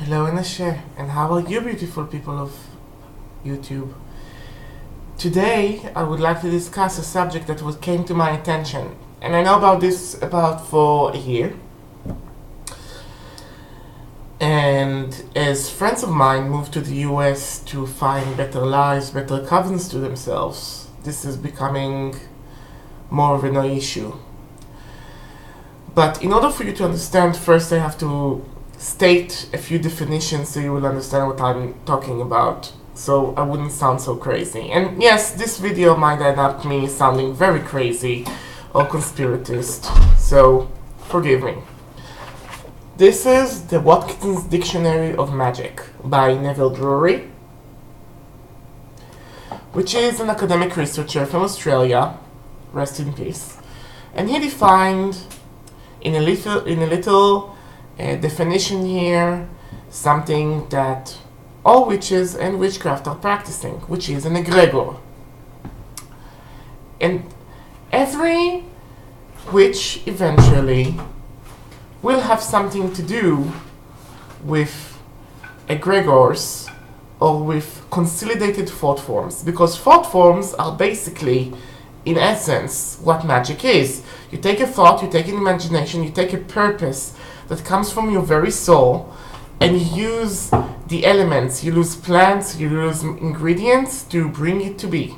Hello Anashe, and how are you beautiful people of YouTube? Today I would like to discuss a subject that came to my attention, and I know about this about for a year. And as friends of mine move to the US to find better lives, better covens to themselves, this is becoming more of an issue. But in order for you to understand, first I have to state a few definitions so you will understand what I'm talking about, so I wouldn't sound so crazy. And yes, this video might end up me sounding very crazy or conspiratist, so forgive me. This is the Watkins Dictionary of Magic by Neville Drury, which is an academic researcher from Australia, rest in peace. And he defined in a little definition here something that all witches and witchcraft are practicing, which is an egregor. And every witch eventually will have something to do with egregors or with consolidated thought forms, because thought forms are basically, in essence, what magic is. You take a thought, you take an imagination, you take a purpose that comes from your very soul, and you use the elements, you use plants, you use ingredients to bring it to be.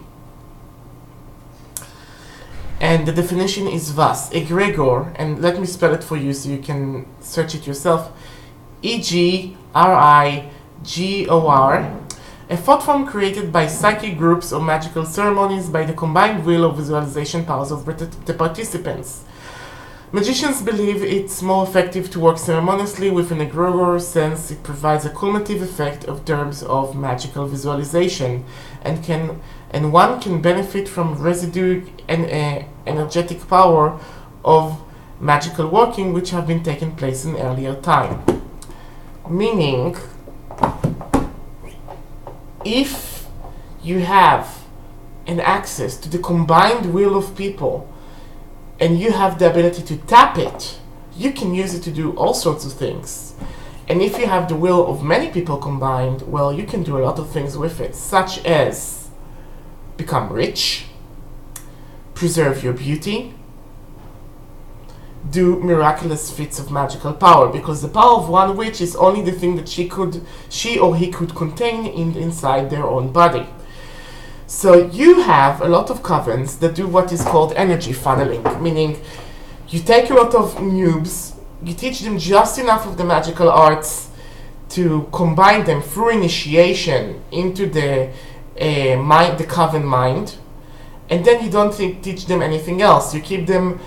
And the definition is thus: egregor, and let me spell it for you so you can search it yourself. Egrigor, a thought form created by psychic groups or magical ceremonies by the combined will or visualization powers of the participants. Magicians believe it's more effective to work ceremoniously with an egregor since it provides a cumulative effect in terms of magical visualization, and one can benefit from residue and energetic power of magical working which have been taken place in earlier time. Meaning, if you have an access to the combined will of people and you have the ability to tap it, you can use it to do all sorts of things. And if you have the will of many people combined, well, you can do a lot of things with it, such as become rich, preserve your beauty, do miraculous feats of magical power, because the power of one witch is only the thing that she or he could contain inside their own body. So you have a lot of covens that do what is called energy funneling, meaning you take a lot of noobs, you teach them just enough of the magical arts to combine them through initiation into the coven mind, and then you don't teach them anything else. You keep them,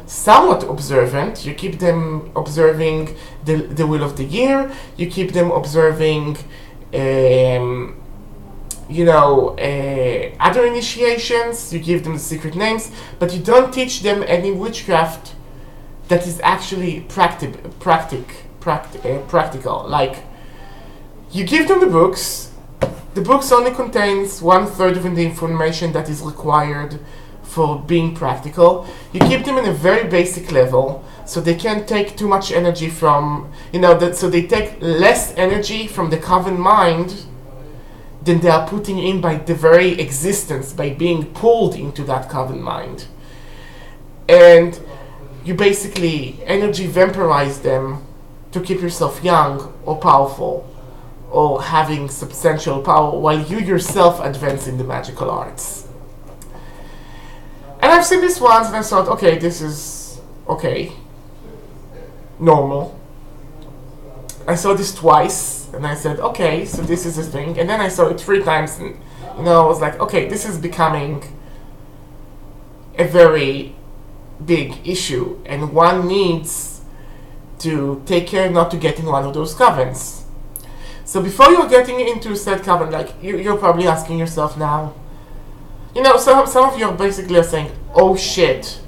somewhat observant. You keep them observing the will of the year. You keep them observing other initiations. You give them the secret names, but you don't teach them any witchcraft that is actually practical. Like, you give them the books. The books only contains 1/3 of the information that is required for being practical. You keep them in a very basic level, so they can't take too much energy from, so they take less energy from the coven mind than they are putting in by the very existence, by being pulled into that coven mind. And you basically energy vampirize them to keep yourself young or powerful or having substantial power while you yourself advance in the magical arts. And I've seen this once and I thought, okay, this is okay, normal. I saw this twice and I said, okay, so this is a thing. And then I saw it 3 times and I was like, okay, this is becoming a very big issue, and one needs to take care not to get in one of those covens. So before you're getting into said coven, like you're probably asking yourself now, some of you are basically saying, oh shit,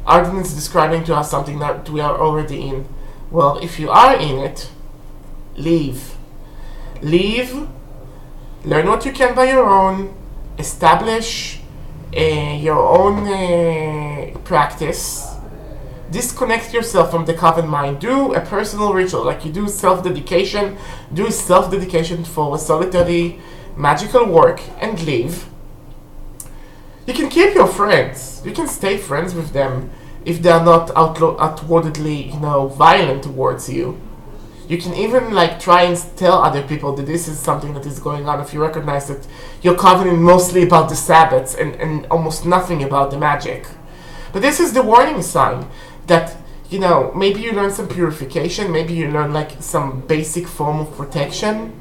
Arden is describing to us something that we are already in. Well, if you are in it, leave, learn what you can by your own, establish your own practice, disconnect yourself from the Coven mind. Do a personal ritual, like you do self-dedication. Do self-dedication for a solitary magical work and leave. You can keep your friends. You can stay friends with them if they are not outwardly, violent towards you. You can even try and tell other people that this is something that is going on if you recognize that your Coven is mostly about the Sabbats and almost nothing about the magic. But this is the warning sign that, maybe you learn some purification, maybe you learn some basic form of protection,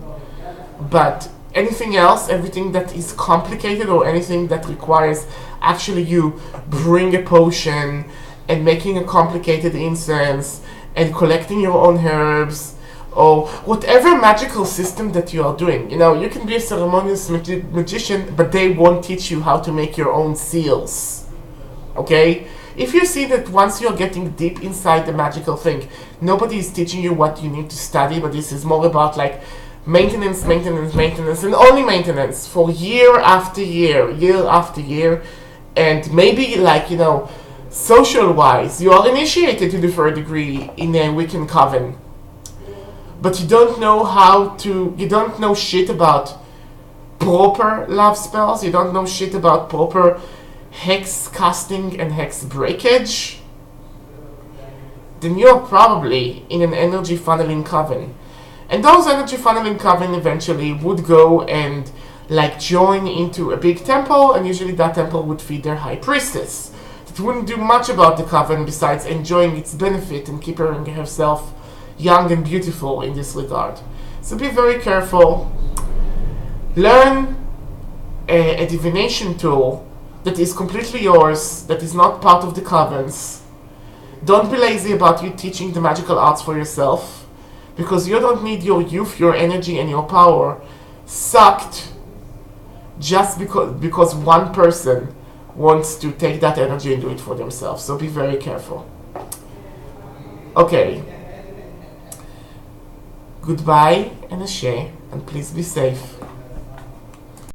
but anything else, everything that is complicated or anything that requires actually you bring a potion and making a complicated incense and collecting your own herbs or whatever magical system that you are doing. You can be a ceremonious magician, but they won't teach you how to make your own seals. Okay? If you see that once you're getting deep inside the magical thing, nobody is teaching you what you need to study, but this is more about maintenance, and only maintenance for year after year, and maybe social-wise, you are initiated to the third degree in a Wiccan Coven, but you don't know shit about proper love spells, you don't know shit about proper hex casting and hex breakage, then you're probably in an energy funneling Coven. And those energy funneling Coven eventually would go and join into a big temple, and usually that temple would feed their high priestess. It wouldn't do much about the Coven besides enjoying its benefit and keeping herself young and beautiful in this regard. So be very careful. Learn a divination tool that is completely yours, that is not part of the Coven's. Don't be lazy about you teaching the magical arts for yourself, because you don't need your youth, your energy, and your power sucked just because one person wants to take that energy and do it for themselves. So be very careful. Okay. Goodbye and ashe, and please be safe.